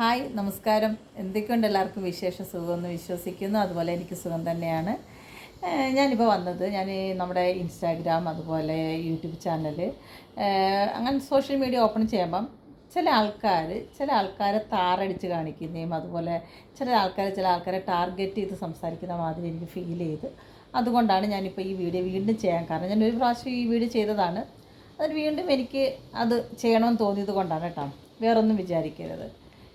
Hi നമസ്കാരം. എന്തൊക്കെയുണ്ട് എല്ലാവർക്കും വിശേഷം? സുഖമെന്ന് വിശ്വസിക്കുന്നു. അതുപോലെ എനിക്ക് സുഖം തന്നെയാണ്. ഞാനിപ്പോൾ വന്നത് നമ്മുടെ ഇൻസ്റ്റാഗ്രാം അതുപോലെ യൂട്യൂബ് ചാനൽ അങ്ങനെ സോഷ്യൽ മീഡിയ ഓപ്പൺ ചെയ്യുമ്പം ചില ആൾക്കാരെ താറടിച്ച് കാണിക്കുന്നതും അതുപോലെ ചില ആൾക്കാരെ ടാർഗറ്റ് ചെയ്ത് സംസാരിക്കുന്ന മാതിരി എനിക്ക് ഫീൽ ചെയ്ത്, അതുകൊണ്ടാണ് ഞാനിപ്പോൾ ഈ വീഡിയോ വീണ്ടും ചെയ്യാൻ കാരണം. ഞാൻ ഒരു പ്രാവശ്യം ഈ വീഡിയോ ചെയ്തതാണ്. അത് വീണ്ടും എനിക്ക് അത് ചെയ്യണമെന്ന് തോന്നിയത് കൊണ്ടാണ് കേട്ടോ, വേറൊന്നും വിചാരിക്കരുത്.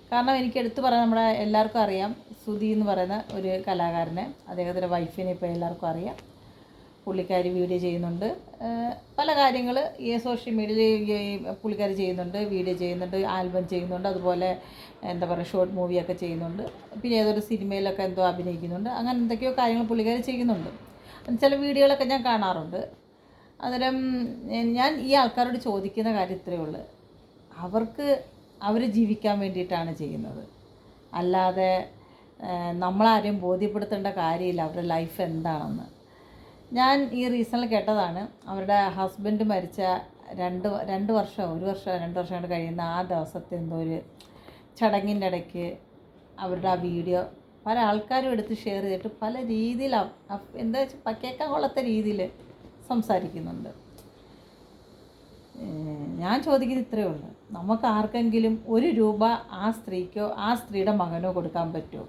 കാരണം എനിക്ക് എടുത്തു പറയാൻ, നമ്മുടെ എല്ലാവർക്കും അറിയാം സുധി എന്ന് പറയുന്ന ഒരു കലാകാരനെ, അദ്ദേഹത്തിൻ്റെ വൈഫിനെ ഇപ്പോൾ എല്ലാവർക്കും അറിയാം. പുള്ളിക്കാരി വീഡിയോ ചെയ്യുന്നുണ്ട്, പല കാര്യങ്ങൾ ഈ സോഷ്യൽ മീഡിയയിൽ പുള്ളിക്കാരി ചെയ്യുന്നുണ്ട്, വീഡിയോ ചെയ്യുന്നുണ്ട്, ആൽബം ചെയ്യുന്നുണ്ട്, അതുപോലെ എന്താ പറയുക ഷോർട്ട് മൂവിയൊക്കെ ചെയ്യുന്നുണ്ട്, പിന്നെ ഏതൊരു സിനിമയിലൊക്കെ എന്തോ അഭിനയിക്കുന്നുണ്ട്. അങ്ങനെ എന്തൊക്കെയോ കാര്യങ്ങൾ പുള്ളിക്കാരി ചെയ്യുന്നുണ്ട്. ചില വീഡിയോകളൊക്കെ ഞാൻ കാണാറുണ്ട്. അന്നേരം ഞാൻ ഈ ആൾക്കാരോട് ചോദിക്കുന്ന കാര്യം ഇത്രയേ ഉള്ളൂ, അവർ ജീവിക്കാൻ വേണ്ടിയിട്ടാണ് ചെയ്യുന്നത്, അല്ലാതെ നമ്മളാരെയും ബോധ്യപ്പെടുത്തേണ്ട കാര്യമില്ല അവരുടെ ലൈഫ് എന്താണെന്ന്. ഞാൻ ഈ റീസണിൽ കേട്ടതാണ്, അവരുടെ ഹസ്ബൻഡ് മരിച്ച രണ്ട് വർഷം കൊണ്ട് കഴിയുന്ന ആ ദിവസത്തെ എന്തോ ഒരു ചടങ്ങിൻ്റെ ഇടയ്ക്ക് അവരുടെ ആ വീഡിയോ പല ആൾക്കാരും എടുത്ത് ഷെയർ ചെയ്തിട്ട് പല രീതിയിൽ എന്താ വെച്ചാൽ കേൾക്കാൻ കൊള്ളാത്ത രീതിയിൽ സംസാരിക്കുന്നുണ്ട്. ഞാൻ ചോദിക്കുന്നത് ഇത്രയേ ഉള്ളൂ, നമുക്ക് ആർക്കെങ്കിലും ഒരു രൂപ ആ സ്ത്രീക്കോ ആ സ്ത്രീയുടെ മകനോ കൊടുക്കാൻ പറ്റുമോ?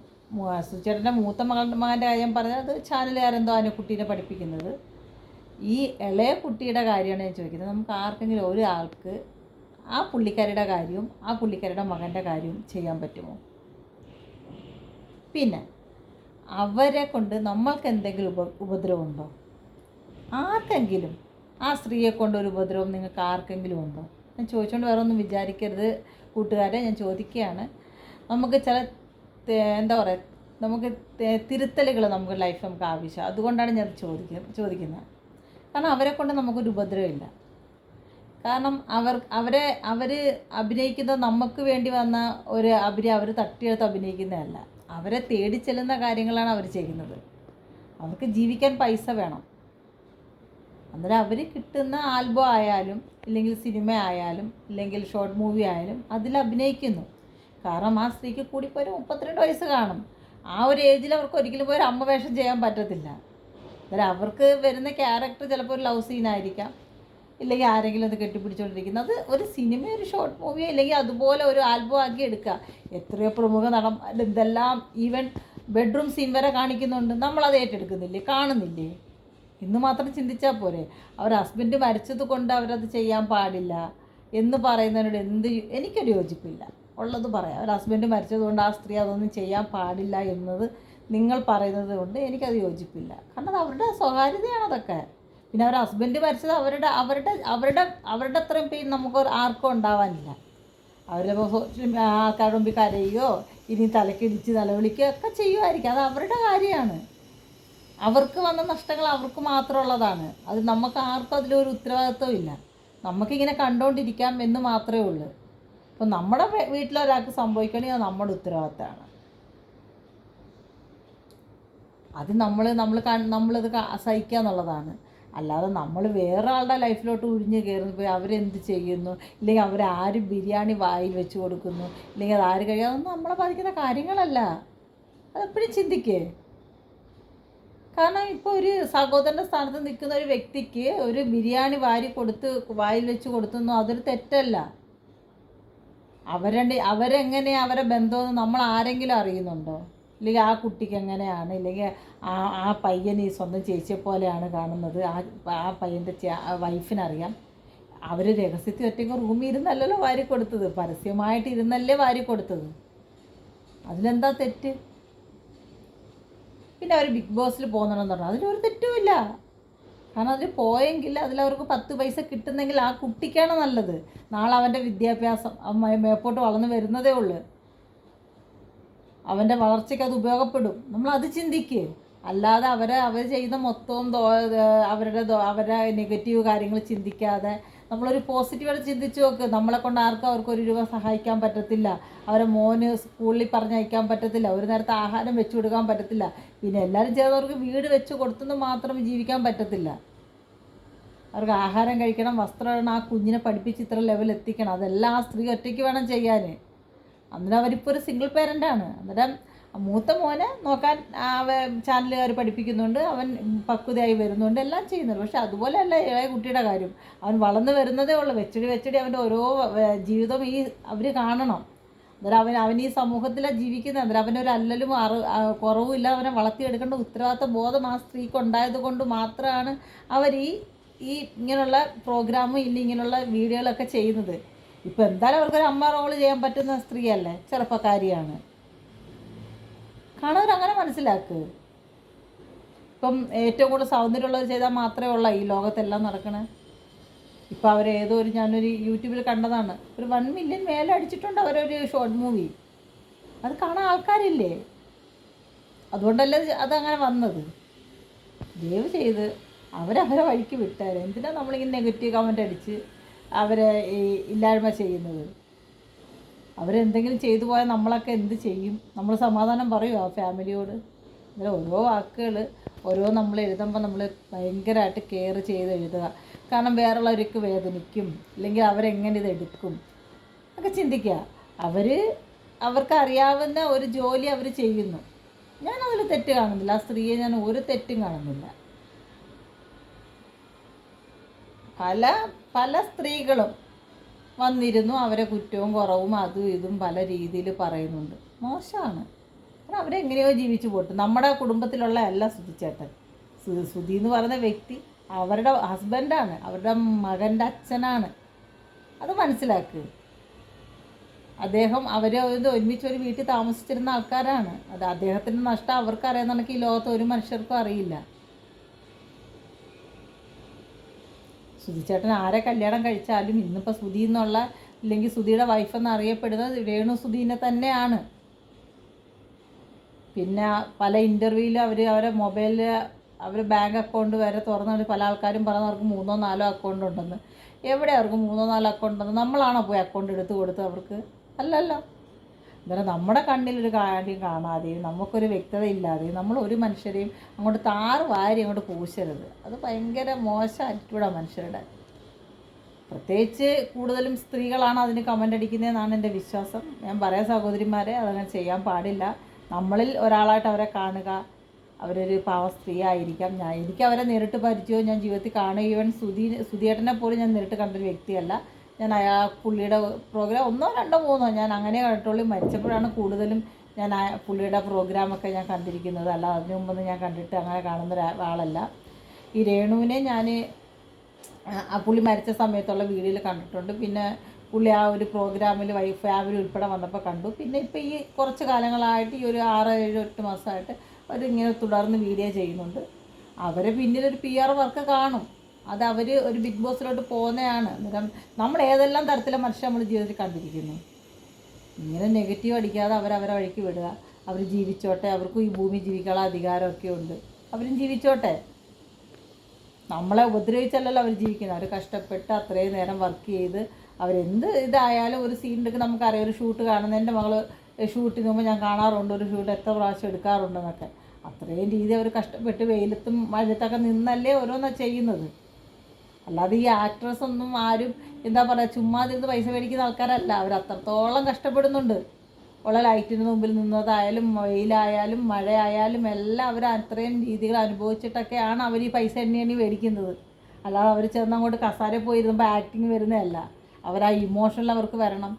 സുചേട്ടൻ്റെ മൂത്ത മകൻ്റെ കാര്യം പറഞ്ഞാൽ അത് ചാനലുകാരെന്തോ അതിനെ കുട്ടീനെ പഠിപ്പിക്കുന്നത്. ഈ ഇളയ കുട്ടിയുടെ കാര്യമാണ് ഞാൻ ചോദിക്കുന്നത്. നമുക്ക് ആർക്കെങ്കിലും ഒരാൾക്ക് ആ പുള്ളിക്കാരിയുടെ കാര്യവും ആ പുള്ളിക്കാരിയുടെ മകൻ്റെ കാര്യവും ചെയ്യാൻ പറ്റുമോ? പിന്നെ അവരെ കൊണ്ട് നമ്മൾക്ക് എന്തെങ്കിലും ഉപദ്രവമുണ്ടോ? ആർക്കെങ്കിലും ആ സ്ത്രീയെ കൊണ്ടൊരു ഉപദ്രവം നിങ്ങൾക്ക് ആർക്കെങ്കിലും ഉണ്ടോ? ഞാൻ ചോദിച്ചുകൊണ്ട് വേറെ ഒന്നും വിചാരിക്കരുത് കൂട്ടുകാരെ, ഞാൻ ചോദിക്കുകയാണ്. നമുക്ക് ചില എന്താ പറയുക, നമുക്ക് തിരുത്തലുകൾ നമുക്ക് ലൈഫ് നമുക്ക് ആവശ്യം. അതുകൊണ്ടാണ് ഞാൻ ചോദിക്കുന്നത്. കാരണം അവരെ കൊണ്ട് നമുക്കൊരു ഉപദ്രവമില്ല. കാരണം അവർ അഭിനയിക്കുന്നത് നമുക്ക് വേണ്ടി വന്ന ഒരു അവർ തട്ടിയെടുത്ത് അഭിനയിക്കുന്നതല്ല. അവരെ തേടി ചെല്ലുന്ന കാര്യങ്ങളാണ് അവർ ചെയ്യുന്നത്. അവർക്ക് ജീവിക്കാൻ പൈസ വേണം. അന്നേരം അവർ കിട്ടുന്ന ആൽബം ആയാലും ഇല്ലെങ്കിൽ സിനിമ ആയാലും ഇല്ലെങ്കിൽ ഷോർട്ട് മൂവി ആയാലും അതിൽ അഭിനയിക്കുന്നു. കാരണം ആ സ്ത്രീക്ക് കൂടിപ്പോൾ ഒരു 32 വയസ്സ് കാണും. ആ ഒരു ഏജിൽ അവർക്ക് ഒരിക്കലും പോയി ഒരു അമ്മ വേഷം ചെയ്യാൻ പറ്റത്തില്ല. അന്നേരം അവർക്ക് വരുന്ന ക്യാരക്ടർ ചിലപ്പോൾ ഒരു ലവ് സീനായിരിക്കാം, ഇല്ലെങ്കിൽ ആരെങ്കിലും അത് കെട്ടിപ്പിടിച്ചുകൊണ്ടിരിക്കുന്നത്. ഒരു സിനിമ, ഒരു ഷോർട്ട് മൂവിയോ ഇല്ലെങ്കിൽ അതുപോലെ ഒരു ആൽബം ആക്കി എടുക്കുക. എത്രയോ പ്രമുഖ നടന്മാർ ഇതെല്ലാം ഈവൻ ബെഡ്റൂം സീൻ വരെ കാണിക്കുന്നുണ്ട്. നമ്മളത് ഏറ്റെടുക്കുന്നില്ലേ, കാണുന്നില്ലേ? ഇന്ന് മാത്രം ചിന്തിച്ചാൽ പോരെ? അവർ ഹസ്ബൻഡ് മരിച്ചത് കൊണ്ട് അവരത് ചെയ്യാൻ പാടില്ല എന്ന് പറയുന്നതിനോട് എനിക്കൊരു യോജിപ്പില്ല. ഉള്ളത് പറയാം. അവർ ഹസ്ബൻഡ് മരിച്ചതുകൊണ്ട് ആ സ്ത്രീ അതൊന്നും ചെയ്യാൻ പാടില്ല എന്നത് നിങ്ങൾ പറയുന്നത് കൊണ്ട് എനിക്കത് യോജിപ്പില്ല. കാരണം അത് അവരുടെ സ്വകാര്യതയാണ് അതൊക്കെ. പിന്നെ അവർ ഹസ്ബൻഡ് മരിച്ചത് അവരുടെ അത്രയും പെയിൻ നമുക്ക് ആർക്കും ഉണ്ടാവാനില്ല. അവരുടെ ആൾക്കാരുടെ മുമ്പിൽ കരയുകയോ ഇനി തലക്കിടിച്ച് നിലവിളിക്കുകയോ ഒക്കെ ചെയ്യുമായിരിക്കും. അത് അവരുടെ കാര്യമാണ്. അവർക്ക് വന്ന നഷ്ടങ്ങൾ അവർക്ക് മാത്രമുള്ളതാണ്. അത് നമുക്ക് ആർക്കും അതിലൊരു ഉത്തരവാദിത്വം ഇല്ല. നമുക്കിങ്ങനെ കണ്ടുകൊണ്ടിരിക്കാം എന്ന് മാത്രമേ ഉള്ളൂ. അപ്പോൾ നമ്മുടെ വീട്ടിലൊരാൾക്ക് സംഭവിക്കണമെങ്കിൽ അത് നമ്മുടെ ഉത്തരവാദിത്തമാണ്. അത് നമ്മളത് സഹിക്കുക എന്നുള്ളതാണ്. അല്ലാതെ നമ്മൾ വേറെ ആളുടെ ലൈഫിലോട്ട് ഉഴിഞ്ഞ് കയറുന്നു പോയി അവരെന്ത് ചെയ്യുന്നു, ഇല്ലെങ്കിൽ അവരാര് ബിരിയാണി വായിൽ വെച്ച് കൊടുക്കുന്നു, ഇല്ലെങ്കിൽ അതാര് കഴിയും, അതൊന്നും നമ്മളെ ബാധിക്കുന്ന കാര്യങ്ങളല്ല. അതെപ്പോഴും ചിന്തിക്കേ. കാരണം ഇപ്പോൾ ഒരു സഹോദരൻ്റെ സ്ഥാനത്ത് നിൽക്കുന്ന ഒരു വ്യക്തിക്ക് ഒരു ബിരിയാണി വായിൽ വെച്ച് കൊടുത്തെന്നോ അതൊരു തെറ്റല്ല. അവരെങ്ങനെയാണ് അവരെ ബന്ധമെന്ന് നമ്മൾ ആരെങ്കിലും അറിയുന്നുണ്ടോ? ഇല്ലെങ്കിൽ ആ കുട്ടിക്ക് എങ്ങനെയാണ്, ഇല്ലെങ്കിൽ ആ പയ്യൻ ഈ സ്വന്തം ചേച്ചിയെ പോലെയാണ് കാണുന്നത്, ആ പയ്യൻ്റെ വൈഫിനറിയാം. അവർ രഹസ്യത്തിൽ ഒറ്റയ്ക്ക് റൂമിൽ ഇരുന്നല്ലല്ലോ വാരി കൊടുത്തത്, പരസ്യമായിട്ട് ഇരുന്നല്ലേ വാരി കൊടുത്തത്. അതിലെന്താ തെറ്റ്? പിന്നെ അവർ ബിഗ് ബോസിൽ പോകുന്നുണ്ടെന്ന് പറഞ്ഞാൽ അതിലൊരു തെറ്റുമില്ല. കാരണം അതിൽ പോയെങ്കിൽ അതിലവർക്ക് 10 പൈസ കിട്ടുന്നെങ്കിൽ ആ കുട്ടിക്കാണ് നല്ലത്. നാളെ അവൻ്റെ വിദ്യാഭ്യാസം മേപ്പോട്ട് വളർന്നു വരുന്നതേ ഉള്ളൂ. അവൻ്റെ വളർച്ചയ്ക്ക് അത് ഉപയോഗപ്പെടും. നമ്മളത് ചിന്തിക്കുക. അല്ലാതെ അവർ ചെയ്യുന്ന മൊത്തവും അവരുടെ നെഗറ്റീവ് കാര്യങ്ങൾ ചിന്തിക്കാതെ നമ്മളൊരു പോസിറ്റീവായിട്ട് ചിന്തിച്ച് നോക്ക്. നമ്മളെ കൊണ്ട് ആർക്കും അവർക്ക് 1 രൂപ സഹായിക്കാൻ പറ്റത്തില്ല, അവരെ മോന് സ്കൂളിൽ പറഞ്ഞയക്കാൻ പറ്റത്തില്ല, ഒരു നേരത്തെ ആഹാരം വെച്ച് കൊടുക്കാൻ പറ്റത്തില്ല. പിന്നെ എല്ലാവരും ചെയ്തവർക്ക് വീട് വെച്ച് കൊടുത്തെന്ന് മാത്രം ജീവിക്കാൻ പറ്റത്തില്ല. അവർക്ക് ആഹാരം കഴിക്കണം, വസ്ത്രം ഇടണം, ആ കുഞ്ഞിനെ പഠിപ്പിച്ച് ഇത്ര ലെവൽ എത്തിക്കണം. അതെല്ലാം ആ സ്ത്രീ ഒറ്റയ്ക്ക് വേണം ചെയ്യാൻ. അന്നേരം അവരിപ്പോൾ ഒരു സിംഗിൾ പേരൻ്റാണ്. അന്നേരം മൂത്ത മോനെ നോക്കാൻ ചാനലുകാർ പഠിപ്പിക്കുന്നുണ്ട്, അവൻ പക്വതയായി വരുന്നുണ്ട്, എല്ലാം ചെയ്യുന്നുണ്ട്. പക്ഷെ അതുപോലെയല്ല ഇളയ കുട്ടിയുടെ കാര്യം. അവൻ വളർന്നു വരുന്നതേ ഉള്ളൂ. വെച്ചടി അവൻ്റെ ഓരോ ജീവിതം അവർ കാണണം. അന്നേരം അവൻ ഈ സമൂഹത്തിലാണ് ജീവിക്കുന്നത്. അന്നേരം അവനൊരു അല്ലലും കുറവുമില്ല. അവനെ വളർത്തിയെടുക്കേണ്ട ഉത്തരവാദിത്ത ബോധം ആ സ്ത്രീക്ക് ഉണ്ടായത് കൊണ്ട് മാത്രമാണ് അവർ ഈ ഇങ്ങനെയുള്ള പ്രോഗ്രാമും ഇങ്ങനെയുള്ള വീഡിയോകളൊക്കെ ചെയ്യുന്നത്. ഇപ്പം എന്തായാലും അവർക്കൊരു അമ്മ റോള് ചെയ്യാൻ പറ്റുന്ന സ്ത്രീയല്ലേ, ചെറുപ്പക്കാരിയാണ്. കാണുന്നവർ അങ്ങനെ മനസ്സിലാക്കുക. ഇപ്പം ഏറ്റവും കൂടുതൽ സൗന്ദര്യമുള്ളവർ ചെയ്താൽ മാത്രമേ ഉള്ളൂ ഈ ലോകത്തെല്ലാം നടക്കണേ. ഇപ്പോൾ ഞാനൊരു യൂട്യൂബിൽ കണ്ടതാണ്, ഒരു 1 മില്യൺ മേലെ അടിച്ചിട്ടുണ്ട് അവരൊരു ഷോർട്ട് മൂവി. അത് കാണാൻ ആൾക്കാരില്ലേ? അതുകൊണ്ടല്ലേ അതങ്ങനെ വന്നത്. ദയവ് ചെയ്ത് അവരവരെ വഴിക്ക് വിട്ടാൽ എന്തിനാണ് നമ്മളിങ്ങനെ നെഗറ്റീവ് കമൻ്റ് അടിച്ച് അവരെ ഇല്ലായ്മ ചെയ്യുന്നത്? അവരെന്തെങ്കിലും ചെയ്തു പോയാൽ നമ്മളൊക്കെ എന്ത് ചെയ്യും? നമ്മൾ സമാധാനം പറയുമോ ആ ഫാമിലിയോട്? അങ്ങനെ ഓരോ വാക്കുകൾ നമ്മൾ എഴുതുമ്പോൾ നമ്മൾ ഭയങ്കരമായിട്ട് കെയർ ചെയ്ത് എഴുതുക. കാരണം വേറുള്ളവർക്ക് വേദനിക്കും, അല്ലെങ്കിൽ അവരെങ്ങനെ ഇതെടുക്കും ഒക്കെ ചിന്തിക്കുക. അവർക്ക് അറിയാവുന്ന ഒരു ജോലി അവർ ചെയ്യുന്നു. ഞാനതിൽ തെറ്റ് കാണുന്നില്ല. ആ സ്ത്രീയെ ഞാൻ ഒരു തെറ്റും കാണുന്നില്ല. പല സ്ത്രീകളും വന്നിരുന്നു അവരെ കുറ്റവും കുറവും അതും ഇതും പല രീതിയിൽ പറയുന്നുണ്ട്. മോശമാണ്. കാരണം അവരെങ്ങനെയോ ജീവിച്ചു പോട്ട്. നമ്മുടെ കുടുംബത്തിലുള്ള അല്ല സുധിച്ചേട്ടൻ. സുധി എന്ന് പറയുന്ന വ്യക്തി അവരുടെ ഹസ്ബൻഡാണ്, അവരുടെ മകൻ്റെ അച്ഛനാണ്. അത് മനസ്സിലാക്കുക. അവർ ഒരുമിച്ച് ഒരു വീട്ടിൽ താമസിച്ചിരുന്ന ആൾക്കാരാണ്. അത് അദ്ദേഹത്തിൻ്റെ നഷ്ടം അവർക്കറിയാമെന്നുണ്ടെങ്കിൽ ഈ ലോകത്ത് ഒരു മനുഷ്യർക്കും അറിയില്ല. സുധിച്ചേട്ടൻ ആരെ കല്യാണം കഴിച്ചാലും ഇന്നിപ്പോൾ സുധി എന്നുള്ള, ഇല്ലെങ്കിൽ സുധിയുടെ വൈഫെന്ന് അറിയപ്പെടുന്നത് രേണു സുധീനെ തന്നെയാണ്. പിന്നെ പല ഇൻ്റർവ്യൂവിലും അവരെ മൊബൈലിൽ ബാങ്ക് അക്കൗണ്ട് വരെ തുറന്നിട്ട് പല ആൾക്കാരും പറഞ്ഞ് അവർക്ക് 3 or 4 അക്കൗണ്ട് ഉണ്ടെന്ന്. എവിടെ അവർക്ക് 3 or 4 അക്കൗണ്ട് ഉണ്ടെന്ന്? നമ്മളാണോ പോയി അക്കൗണ്ട് എടുത്ത് കൊടുത്ത് അവർക്ക്? അല്ലല്ലോ. അന്നേരം നമ്മുടെ കണ്ണിലൊരു കാര്യം കാണാതെയും നമുക്കൊരു വ്യക്തത ഇല്ലാതെയും നമ്മൾ ഒരു മനുഷ്യരെയും അങ്ങോട്ട് വാരി അങ്ങോട്ട് പൂശരുത്. അത് ഭയങ്കര മോശം ആറ്റിറ്റ്യൂഡാണ് മനുഷ്യരുടെ. പ്രത്യേകിച്ച് കൂടുതലും സ്ത്രീകളാണ് അതിന് കമൻ്റ് അടിക്കുന്നതെന്നാണ് എൻ്റെ വിശ്വാസം. ഞാൻ പറയാം സഹോദരിമാരെ, അതങ്ങനെ ചെയ്യാൻ പാടില്ല. നമ്മളിൽ ഒരാളായിട്ട് അവരെ കാണുക. അവരൊരു പാവ സ്ത്രീ ആയിരിക്കാം. എനിക്ക് അവരെ നേരിട്ട് പരിചയമോ ഞാൻ ജീവിതത്തിൽ കാണുക, ഈവൻ സുധിയേട്ടനെ പോലും ഞാൻ നേരിട്ട് കണ്ടൊരു വ്യക്തിയല്ല. ഞാൻ പുള്ളിയുടെ പ്രോഗ്രാം 1, 2, 3 ഞാൻ അങ്ങനെ കണ്ടിട്ടുള്ളൂ. മരിച്ചപ്പോഴാണ് കൂടുതലും ഞാൻ പുള്ളിയുടെ പ്രോഗ്രാമൊക്കെ ഞാൻ കണ്ടിരിക്കുന്നത്. അല്ല അതിനു മുമ്പൊന്നും ഞാൻ കണ്ടിട്ട് അങ്ങനെ കാണുന്ന ആളല്ല. ഈ രേണുവിനെ ഞാൻ പുള്ളി മരിച്ച സമയത്തുള്ള വീഡിയോയിൽ കണ്ടിട്ടുണ്ട്. പിന്നെ പുള്ളി ആ ഒരു പ്രോഗ്രാമിൽ ഫാമിലി ഉൾപ്പെടെ വന്നപ്പോൾ കണ്ടു. പിന്നെ ഇപ്പോൾ ഈ കുറച്ച് കാലങ്ങളായിട്ട് ഈ ഒരു 6, 7, 8 മാസമായിട്ട് അവരിങ്ങനെ തുടർന്ന് വീഡിയോ ചെയ്യുന്നുണ്ട്. അവരെ പിന്നിലൊരു PR വർക്ക് കാണും. അത് ഒരു ബിഗ് ബോസിലോട്ട് പോകുന്നതാണ്. അന്നേരം നമ്മൾ ഏതെല്ലാം തരത്തിലെ മനുഷ്യർ നമ്മൾ ജീവിതത്തിൽ കണ്ടിരിക്കുന്നു. ഇങ്ങനെ നെഗറ്റീവ് അടിക്കാതെ അവരവരെ വഴിക്ക് വിടുക. അവർ ജീവിച്ചോട്ടെ. അവർക്കും ഈ ഭൂമി ജീവിക്കാനുള്ള അധികാരമൊക്കെ ഉണ്ട്. അവരും ജീവിച്ചോട്ടെ. നമ്മളെ ഉപദ്രവിച്ചല്ലല്ലോ അവർ ജീവിക്കുന്നത്. അവർ കഷ്ടപ്പെട്ട് അത്രയും നേരം വർക്ക് ചെയ്ത് അവരെന്ത് ഇതായാലും ഒരു സീൻ എടുക്കുക. നമുക്കറിയാം, ഒരു ഷൂട്ട് കാണുന്നത്. എൻ്റെ മകൾ ഷൂട്ടിന് മുമ്പ് ഞാൻ കാണാറുണ്ട് ഒരു ഷൂട്ട് എത്ര പ്രാവശ്യം എടുക്കാറുണ്ടെന്നൊക്കെ. അത്രയും രീതി അവർ കഷ്ടപ്പെട്ട് വെയിലത്തും മഴത്തൊക്കെ നിന്നല്ലേ ഓരോന്ന് ചെയ്യുന്നത്. അല്ലാതെ ഈ ആക്ട്രസ് ഒന്നും ആരും എന്താ പറയുക ചുമ്മാതിരുന്ന് പൈസ മേടിക്കുന്ന ആൾക്കാരല്ല. അവർ അത്രത്തോളം കഷ്ടപ്പെടുന്നുണ്ട്. ഉള്ള ലൈറ്റിന് മുമ്പിൽ നിന്നതായാലും വെയിലായാലും മഴയായാലും എല്ലാം അവർ അത്രയും രീതികൾ അനുഭവിച്ചിട്ടൊക്കെയാണ് അവർ ഈ പൈസ എണ്ണി മേടിക്കുന്നത്. അല്ലാതെ അവർ ചെന്ന് അങ്ങോട്ട് കസാരയിൽ പോയിരുന്നപ്പോൾ ആക്ടിങ് വരുന്നതല്ല. ആ ഇമോഷനിൽ അവർക്ക് വരണം.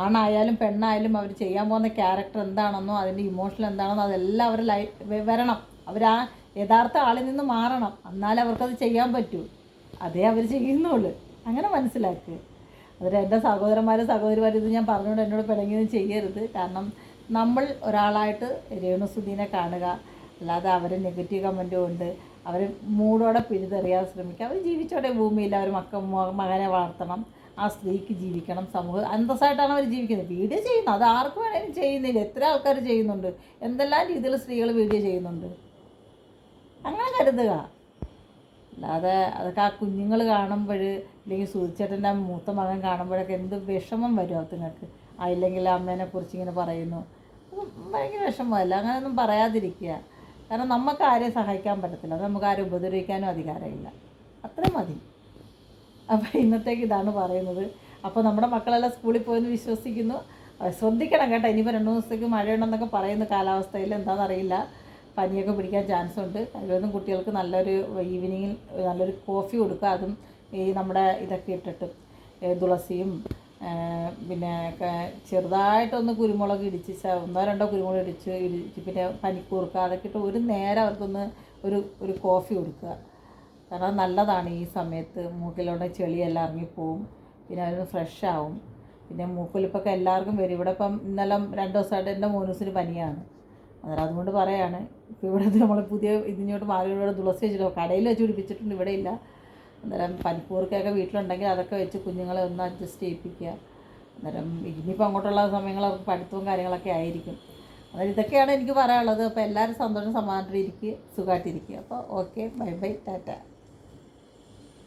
ആണായാലും പെണ്ണായാലും അവർ ചെയ്യാൻ പോകുന്ന ക്യാരക്ടർ എന്താണെന്നോ അതിൻ്റെ ഇമോഷണൽ എന്താണെന്നോ അതെല്ലാം അവർ വരണം. ആ യഥാർത്ഥ ആളിൽ നിന്ന് മാറണം. എന്നാലേ അവർക്കത് ചെയ്യാൻ പറ്റൂ. അതേ അവർ ചെയ്യുന്നുള്ളൂ. അങ്ങനെ മനസ്സിലാക്കുക. അതിൽ എൻ്റെ സഹോദരിമാരും ഇത് ഞാൻ പറഞ്ഞുകൊണ്ട് എന്നോട് പിണങ്ങിയൊന്നും ചെയ്യരുത്. കാരണം നമ്മൾ ഒരാളായിട്ട് രേണു സുധീനെ കാണുക. അല്ലാതെ അവരെ നെഗറ്റീവ് കമൻറ്റും ഉണ്ട്. അവർ മൂടോടെ പിഴുതെറിയാൻ ശ്രമിക്കുക. അവർ ജീവിച്ചോടെ ഭൂമിയിൽ അവർ മകനെ വളർത്തണം. ആ സ്ത്രീക്ക് ജീവിക്കണം. സമൂഹം അന്തസ്സായിട്ടാണ് അവർ ജീവിക്കുന്നത്. വീഡിയോ ചെയ്യുന്നു, അത് ആർക്ക് വേണമെങ്കിലും ചെയ്യുന്നില്ല. എത്ര ആൾക്കാർ ചെയ്യുന്നുണ്ട്. എന്തെല്ലാം രീതിയിൽ സ്ത്രീകൾ വീഡിയോ ചെയ്യുന്നുണ്ട്. അങ്ങനെ കരുതുക. അല്ലാതെ അതൊക്കെ ആ കുഞ്ഞുങ്ങൾ കാണുമ്പോൾ, അല്ലെങ്കിൽ സുധിച്ചേട്ടൻ്റെ മൂത്ത മകൻ കാണുമ്പോഴൊക്കെ എന്ത് വിഷമം വരും അതുങ്ങൾക്ക്. ഇല്ലെങ്കിൽ അമ്മേനെ കുറിച്ച് ഇങ്ങനെ പറയുന്നു. ഭയങ്കര വിഷമമല്ല. അങ്ങനെയൊന്നും പറയാതിരിക്കുക. കാരണം നമുക്ക് ആരെയും സഹായിക്കാൻ പറ്റത്തില്ല. അത് നമുക്ക് ആരും ഉപദ്രവിക്കാനും അധികാരമില്ല. അത്രയും മതി. അപ്പോൾ ഇന്നത്തേക്ക് ഇതാണ് പറയുന്നത്. അപ്പോൾ നമ്മുടെ മക്കളെല്ലാം സ്കൂളിൽ പോയെന്ന് വിശ്വസിക്കുന്നു. ശ്രദ്ധിക്കണം കേട്ടോ. ഇനിയിപ്പോൾ 2 ദിവസത്തേക്ക് മഴയുണ്ടെന്നൊക്കെ പറയുന്ന കാലാവസ്ഥയിൽ എന്താണെന്നറിയില്ല, പനിയൊക്കെ പിടിക്കാൻ ചാൻസ് ഉണ്ട്. കഴിവതും കുട്ടികൾക്ക് നല്ലൊരു ഈവനിങ്ങിൽ നല്ലൊരു കോഫി കൊടുക്കുക. അതും ഈ നമ്മുടെ ഇതൊക്കെ ഇട്ടിട്ട് തുളസിയും പിന്നെ ചെറുതായിട്ടൊന്ന് കുരുമുളക് ഇടിച്ച് 1-2 കുരുമുളക് ഇടിച്ച് പിന്നെ പനിക്കൂർക്ക അതൊക്കെ ഇട്ട് ഒരു നേരം അവർക്കൊന്ന് ഒരു കോഫി കൊടുക്കുക. കാരണം അത് നല്ലതാണ്. ഈ സമയത്ത് മൂക്കിലോട്ട് ചെളിയെല്ലാം ഇറങ്ങിപ്പോവും, പിന്നെ അതൊന്ന് ഫ്രഷ് ആവും. പിന്നെ മൂക്കൊലിപ്പൊക്കെ എല്ലാവർക്കും വരും. ഇവിടെ ഇപ്പം ഇന്നലെ 2 ദിവസമായിട്ട് എൻ്റെ മോനൂസിന് പനിയാണ്. അന്നേരം അതുകൊണ്ട് പറയാണ്, ഇപ്പോൾ ഇവിടെ നമ്മൾ പുതിയ ഇതിങ്ങോട്ട് മാറി ഇവിടെ തുളസി വെച്ചിട്ട് കടയിൽ വെച്ച് പിടിപ്പിച്ചിട്ടുണ്ട്, ഇവിടെ ഇല്ല. അന്നേരം പനിക്കൂർക്കയൊക്കെ വീട്ടിലുണ്ടെങ്കിൽ അതൊക്കെ വെച്ച് കുഞ്ഞുങ്ങളെ ഒന്ന് അഡ്ജസ്റ്റ് ചെയ്യിപ്പിക്കുക. അന്നേരം ഇനിയിപ്പോൾ അങ്ങോട്ടുള്ള സമയങ്ങൾ അവർക്ക് പഠിത്തവും കാര്യങ്ങളൊക്കെ ആയിരിക്കും. അതായത് ഇതൊക്കെയാണ് എനിക്ക് പറയാനുള്ളത്. അപ്പോൾ എല്ലാവരും സന്തോഷം സമാധാനമായിട്ടിരിക്കുക, സുഖമായിട്ടിരിക്കുക. അപ്പോൾ ഓക്കെ, ബൈ ബൈ, ടാറ്റ.